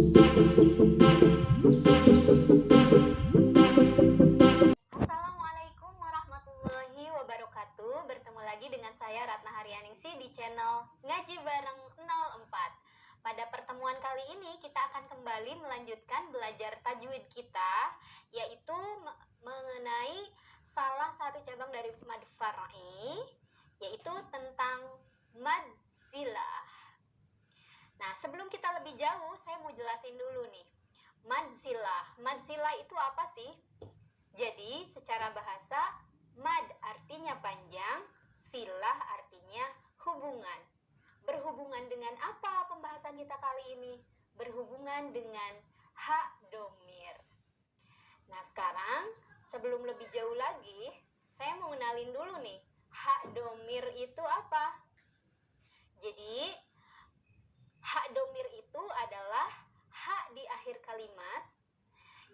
Assalamualaikum warahmatullahi wabarakatuh. Bertemu lagi dengan saya Ratna Haryaningsi di channel Ngaji Bareng 04. Pada pertemuan kali ini kita akan kembali melanjutkan belajar tajwid kita, yaitu mengenai salah satu cabang dari mad far'i, yaitu tentang mad silah. Nah, sebelum kita lebih jauh, saya mau jelasin dulu nih. Mad silah itu apa sih? Jadi, secara bahasa, mad artinya panjang, silah artinya hubungan. Berhubungan dengan apa pembahasan kita kali ini? Berhubungan dengan hak domir. Nah, sekarang sebelum lebih jauh lagi, saya mau kenalin dulu nih, hak domir itu apa? Jadi, hak domir itu adalah hak di akhir kalimat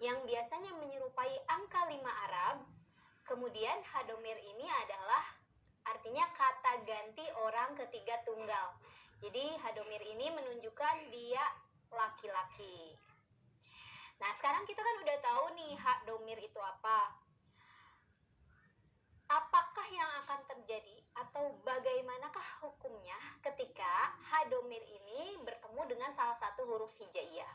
yang biasanya menyerupai angka 5 Arab. Kemudian hak domir ini adalah artinya kata ganti orang ketiga tunggal. Jadi hak domir ini menunjukkan dia laki-laki. Nah, sekarang kita kan udah tahu nih hak domir itu apa. Apakah yang akan terjadi atau bagaimanakah hukumnya ketika hak domir ini bertemu dengan salah satu huruf hijaiyah?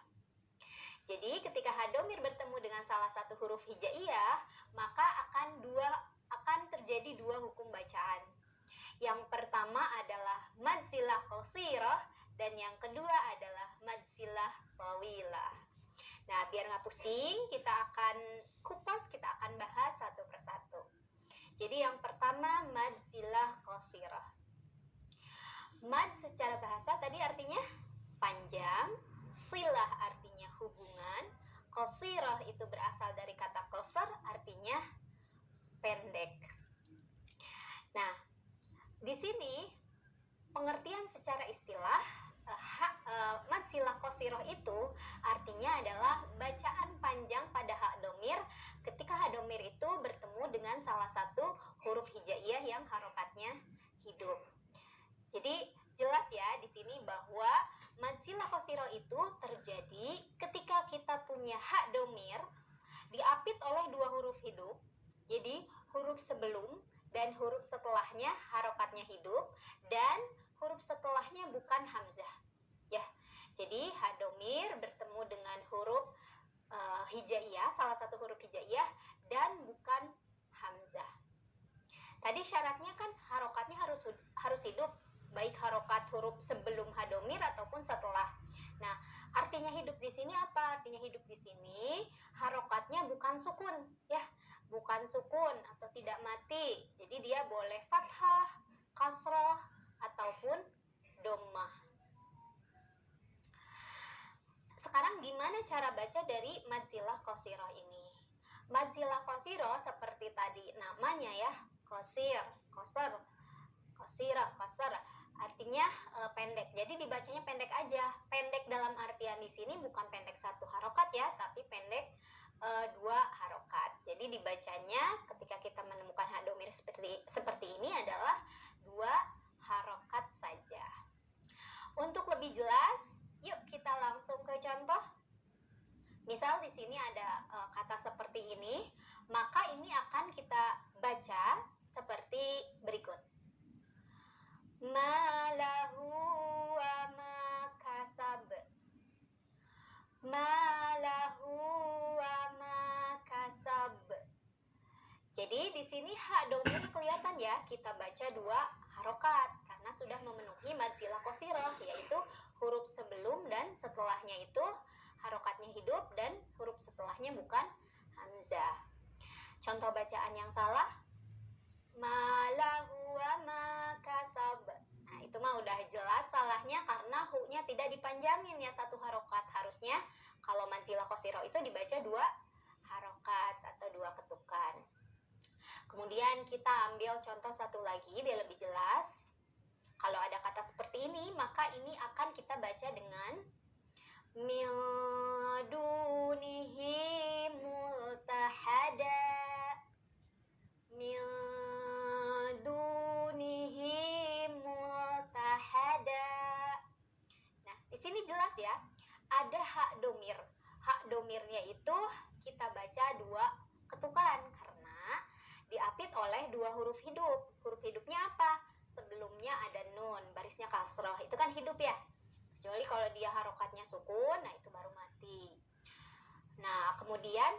Jadi ketika hak domir bertemu dengan salah satu huruf hijaiyah, maka akan terjadi dua hukum bacaan. Yang pertama adalah mad silah qasirah dan yang kedua adalah mad silah tawilah. Nah, biar nggak pusing, kita akan kupas, kita akan bahas satu persatu. Jadi yang pertama mad silah qasirah. Mad secara bahasa tadi artinya panjang, silah artinya hubungan, qasirah itu berasal dari kata qasar artinya pendek. Nah, di sini pengertian secara istilah mad silah qasirah itu artinya adalah bacaan panjang pada hak domir ketika hak domir itu bertemu dengan salah satu huruf hijaiyah yang harokatnya hidup. Jadi jelas ya di sini bahwa mad silah qasirah itu terjadi ketika kita punya hak domir diapit oleh dua huruf hidup. Jadi huruf sebelum dan huruf setelahnya harokatnya hidup dan huruf setelahnya bukan hamzah. Ya, jadi hak domir bertemu dengan huruf hijaiyah, salah satu huruf hijaiyah dan bukan hamzah. Tadi syaratnya kan harokatnya harus hidup, baik harokat huruf sebelum hak domir ataupun setelah. Nah, artinya hidup di sini apa? Artinya hidup di sini harokatnya bukan sukun, ya, bukan sukun atau tidak mati. Jadi dia boleh fathah, kasroh ataupun dhammah. Sekarang gimana cara baca dari mad silah qasirah ini? Mad silah qasirah seperti tadi namanya ya, qasir, qasar, qasirah, qasar artinya pendek. Jadi dibacanya pendek aja. Pendek dalam artian di sini bukan pendek satu harokat ya, tapi pendek dua harokat. Jadi dibacanya ketika kita menemukan hak domir seperti ini adalah dua harokat saja. Untuk lebih jelas, yuk kita langsung ke contoh. Misal di sini ada kata seperti ini, maka ini akan kita baca seperti berikut. Ma lahu wa ma kasab. Ma lahu wa ma kasab. Jadi di sini hak domir kelihatan ya, kita baca dua harokat karena sudah memenuhi mad silah qasirah, yaitu huruf sebelum dan setelahnya itu harokatnya hidup dan huruf setelahnya bukan hamzah. Contoh bacaan yang salah, ma lahu wa ma kasab. Nah, itu mah udah jelas salahnya karena hu-nya tidak dipanjangin ya satu harokat. Harusnya kalau mad silah qasirah itu dibaca dua harokat atau dua ketukan. Kemudian kita ambil contoh satu lagi biar lebih jelas. Kalau ada kata seperti ini, maka ini akan kita baca dengan min dunihi multahada. Min dunihi multahada. Nah, di sini jelas ya, ada hak domirnya itu kita baca dua ketukan karena diapit oleh dua huruf hidup. Huruf hidupnya apa? Sebelumnya ada nun, barisnya kasroh, itu kan hidup ya. Kecuali kalau dia harokatnya sukun, nah itu baru mati. Nah, kemudian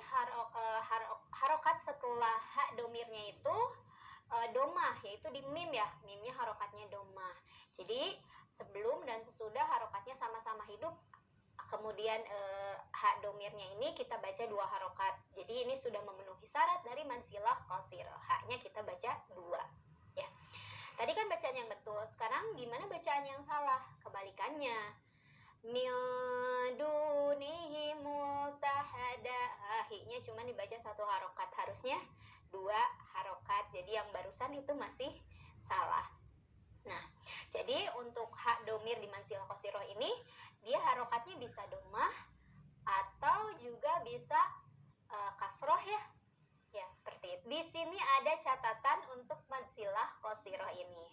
harokat setelah hak domirnya itu domah, yaitu di mim ya. Mimnya harokatnya domah. Jadi sebelum dan sesudah harokatnya sama-sama hidup. Kemudian hak domirnya ini kita baca dua harokat. Jadi ini sudah memenuhi syarat dari mansilah qasirah. Haknya kita baca dua. Ya. Tadi kan bacaan yang betul. Sekarang gimana bacaan yang salah? Kebalikannya. Mil dunihi multahada. Hi-nya cuma dibaca satu harokat. Harusnya dua harokat. Jadi yang barusan itu masih salah. Nah, jadi untuk hak domir di mansilah qasirah ini, dia harokatnya bisa domah atau juga bisa kasroh ya. Ya, seperti itu. Di sini ada catatan untuk mansilah qasirah ini.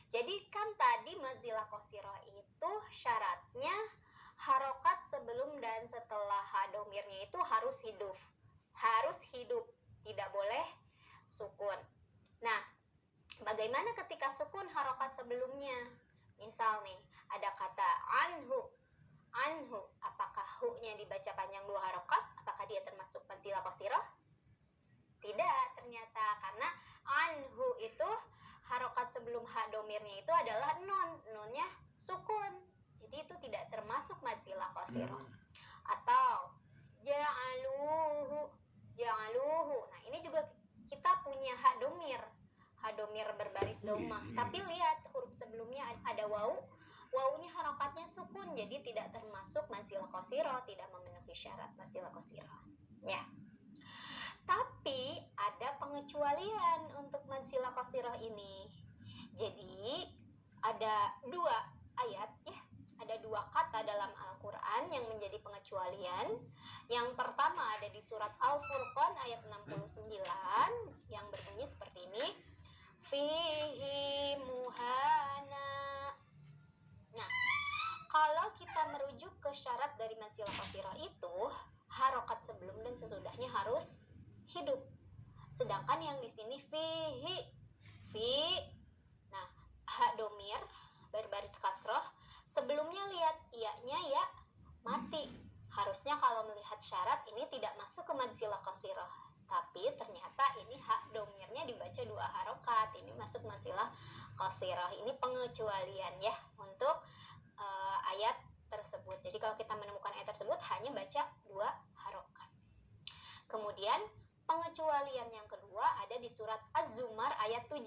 Jadi kan tadi mansilah qasirah itu syaratnya harokat sebelum dan setelah hak domirnya itu harus hidup. Harus hidup, tidak boleh sukun. Nah, bagaimana ketika sukun harokat sebelumnya? Misal nih, ada kata anhu. Anhu, apakah hu-nya dibaca panjang dua harokat? Apakah dia termasuk mansilah qasirah? Tidak, ternyata. Karena anhu itu harokat sebelum hak domirnya itu adalah nun. Nunnya sukun. Jadi itu tidak termasuk mansilah qasirah. Atau ja'aluhu. Ja'aluhu. Nah, ini juga kita punya hak domir. Domir berbaris domah, tapi lihat huruf sebelumnya ada wawu, wawunya harokatnya sukun, jadi tidak termasuk mansilah qasirah, tidak memenuhi syarat mansilah qasirah. Ya. Tapi ada pengecualian untuk mansilah qasirah ini. Jadi ada dua ayat ya, ada dua kata dalam Al-Quran yang menjadi pengecualian. Yang pertama ada di surat Al-Furqan ayat 69 yang berbunyi seperti ini. Fihi muhana. Nah, kalau kita merujuk ke syarat dari mansilah qasirah itu, harokat sebelum dan sesudahnya harus hidup. Sedangkan yang di sini fihi, fi. Nah, hak domir berbaris kasroh. Sebelumnya lihat iya-nya ya mati. Harusnya kalau melihat syarat ini tidak masuk ke mansilah qasirah. Tapi ternyata ini hak domirnya dibaca dua harokat. Ini masuk mansilah qasirah. Ini pengecualian ya untuk ayat tersebut. Jadi kalau kita menemukan ayat tersebut hanya baca dua harokat. Kemudian pengecualian yang kedua ada di surat Az-Zumar ayat 7.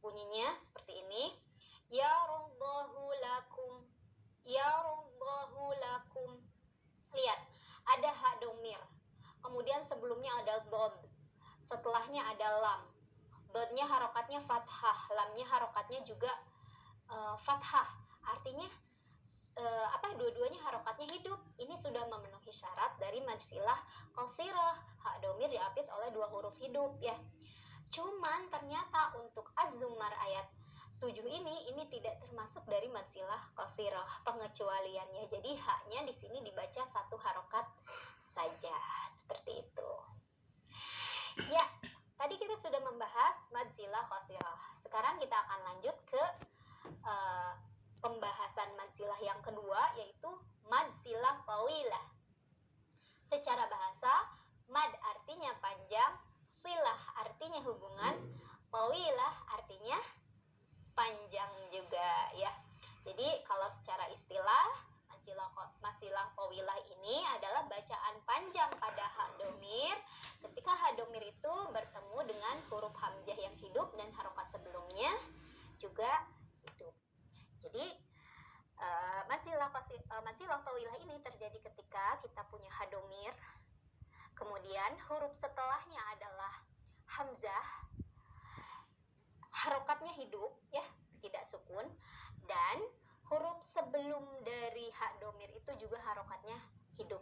Bunyinya seperti ini. Yaruddahu lakum. Yaruddahu lakum. Lihat, ada hak domir. Kemudian sebelumnya ada dod, setelahnya ada lam. Dodnya harokatnya fathah, lamnya harokatnya juga fathah. Artinya dua-duanya harokatnya hidup. Ini sudah memenuhi syarat dari mansilah qasirah. Hak domir diapit oleh dua huruf hidup ya. Cuman ternyata untuk Az-Zumar ayat 7 ini tidak termasuk dari mansilah qasirah, pengecualiannya. Jadi haknya di sini dibaca satu harokat saja, seperti itu. Ya, tadi kita sudah membahas mansilah qasirah. Sekarang kita akan lanjut ke pembahasan mansilah yang kedua, yaitu mansilah tawilah. Secara bahasa, mad artinya panjang, silah artinya hubungan, tawilah artinya panjang juga ya. Jadi kalau secara istilah mansilah tawilah ini adalah bacaan panjang pada hak domir ketika hak domir itu bertemu dengan huruf hamzah yang hidup dan harokat sebelumnya juga hidup. Jadi mansilah tawilah ini terjadi ketika kita punya hak domir, kemudian huruf setelahnya adalah hamzah, harokatnya hidup ya, tidak sukun, dan huruf sebelum dari hak domir itu juga harokatnya hidup.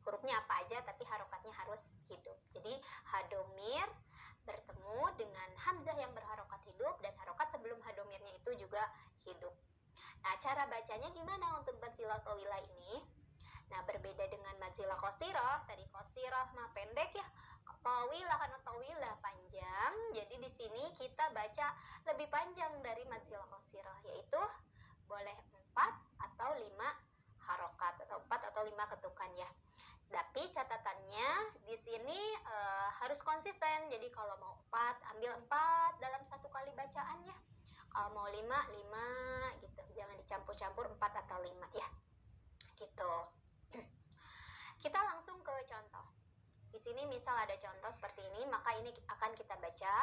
Hurufnya apa aja tapi harokatnya harus hidup. Jadi hak domir bertemu dengan hamzah yang berharokat hidup dan harokat sebelum hak domirnya itu juga hidup. Nah, cara bacanya gimana untuk mansilah tawilah ini? Nah, berbeda dengan mansilah mansilah qasirah, tadi qasirah mah pendek ya. Tawilah karena tawilah panjang. Jadi di sini kita baca lebih panjang dari mansilah qasirah, yaitu boleh 4 atau 5 harokat atau 4 atau 5 ketukan ya. Tapi catatannya di sini harus konsisten. Jadi kalau mau 4, ambil 4 dalam satu kali bacaan ya. Kalau mau 5 gitu. Jangan dicampur-campur 4 atau 5 ya. Gitu. Kita langsung ke contoh. Di sini misal ada contoh seperti ini, maka ini akan kita baca.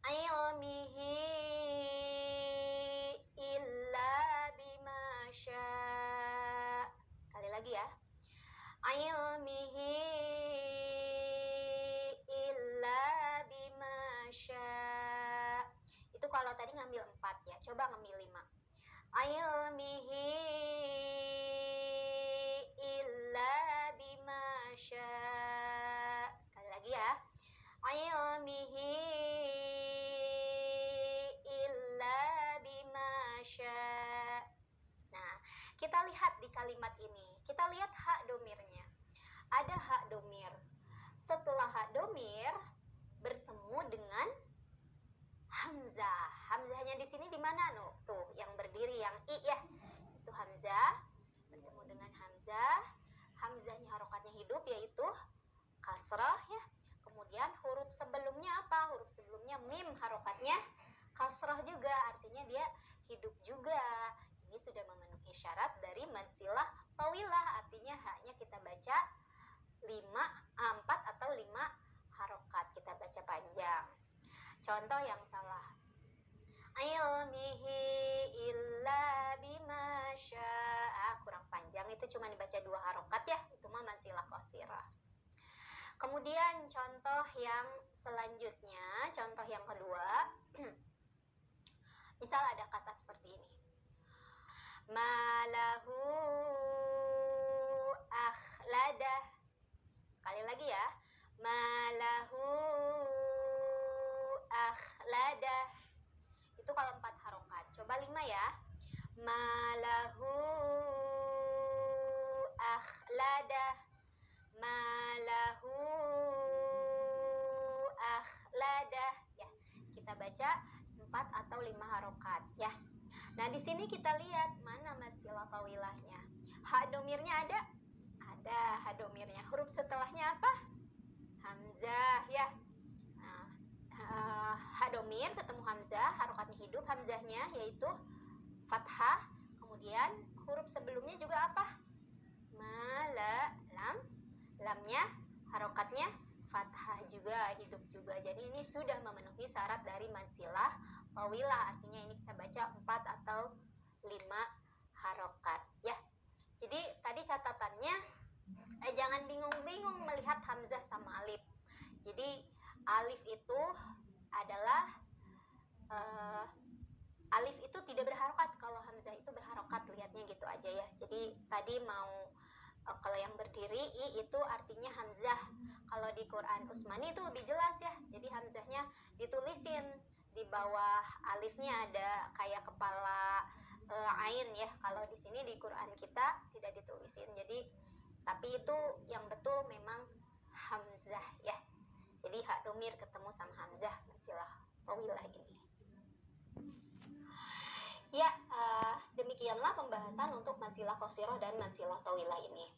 Ilmihi illa bima syaa. Sekali lagi ya. Ilmihi illa bima syaa. Itu kalau tadi ngambil 4 ya. Coba ngambil 5. Ilmihi illa bima syaa. Sekali lagi ya. Ilmihi illa bima syaa. Nah, kita lihat di kalimat ini. Kita lihat hak domirnya. Ada hak domir. Setelah hak domir bertemu dengan hamzah. Hamzahnya di sini di mana no? Tuh, yang berdiri yang i ya. Itu hamzah bertemu dengan hamzah. Hamzahnya harokatnya hidup yaitu kasrah ya. Kemudian huruf sebelumnya apa? Huruf sebelumnya mim, harokatnya kasrah juga, artinya dia hidup juga. Ini sudah memenuhi syarat dari mansilah tawilah, artinya haknya kita baca 4 atau 5 harokat, kita baca panjang. Contoh yang salah. Ilmihi illa bima syaa. Kurang panjang, itu cuma dibaca 2 harokat ya. Itu mah mansilah qasirah. Kemudian contoh yang selanjutnya, contoh yang kedua. Misal ada kata seperti ini. Malahu akhladah. Sekali lagi ya. Malahu akhladah. Itu kalau 4 harokat. Coba 5 ya. Malahu akhladah. Malahu akhladah ya. Kita baca 4 atau 5 harokat ya. Nah, di sini kita lihat mana mansilah tawilahnya. Hak domirnya ada? Ada hak domirnya. Huruf setelahnya apa? Hamzah ya. Nah, hak domir ketemu hamzah, harokatnya hidup, hamzahnya yaitu fathah. Kemudian huruf sebelumnya juga apa? Lam. Lamnya harokatnya fathah juga, hidup juga. Jadi ini sudah memenuhi syarat dari mansilah tawilah, artinya ini kita baca 4 atau 5 harokat ya. Jadi tadi catatannya jangan bingung-bingung melihat hamzah sama alif. Jadi alif itu adalah alif itu tidak berharokat, kalau hamzah itu berharokat, lihatnya gitu aja ya. Jadi tadi mau kalau yang berdiri i itu artinya hamzah. Kalau di Quran Utsmani itu lebih jelas ya. Jadi hamzahnya ditulisin di bawah alifnya, ada kayak kepala ain ya. Kalau di sini di Quran kita tidak ditulisin. Jadi tapi itu yang betul memang hamzah ya. Jadi hak domir ketemu sama hamzah mansilah tawilah ini. Ya, demikianlah pembahasan untuk mansilah qasirah dan mansilah tawilah ini.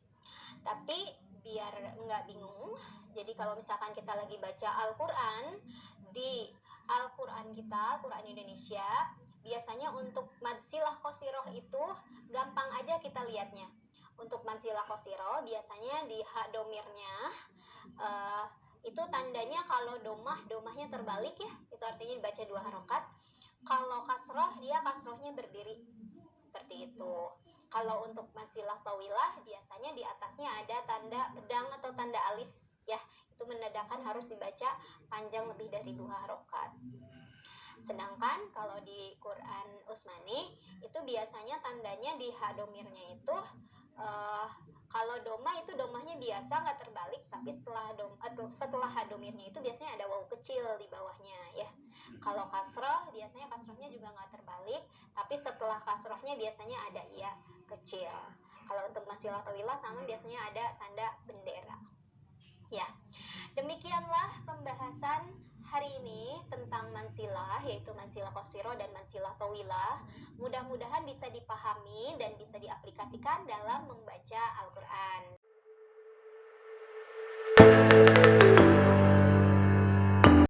Tapi biar nggak bingung, jadi kalau misalkan kita lagi baca Al-Quran, di Al-Quran kita, Quran Indonesia, biasanya untuk mansilah qasirah itu gampang aja kita lihatnya. Untuk mansilah qasirah biasanya di hak domirnya itu tandanya kalau domahnya terbalik ya, itu artinya dibaca 2 harokat. Kalau kasroh, dia kasrohnya berdiri seperti itu. Kalau untuk mansilah tawilah biasanya di atasnya ada tanda pedang atau tanda alis ya, itu menandakan harus dibaca panjang lebih dari 2 harokat. Sedangkan kalau di Quran Utsmani itu biasanya tandanya di hak domirnya itu kalau domah itu domahnya biasa nggak terbalik, tapi setelah hak domirnya itu biasanya ada waw kecil di bawahnya ya. Kalau kasroh biasanya kasrohnya juga nggak terbalik, tapi setelah kasrohnya biasanya ada iya kecil. Kalau untuk mansilah tawilah sama biasanya ada tanda bendera. Ya, demikianlah pembahasan hari ini tentang mansilah, yaitu mansilah qasiro dan mansilah tawilah. Mudah-mudahan bisa dipahami dan bisa diaplikasikan dalam membaca Al-Quran.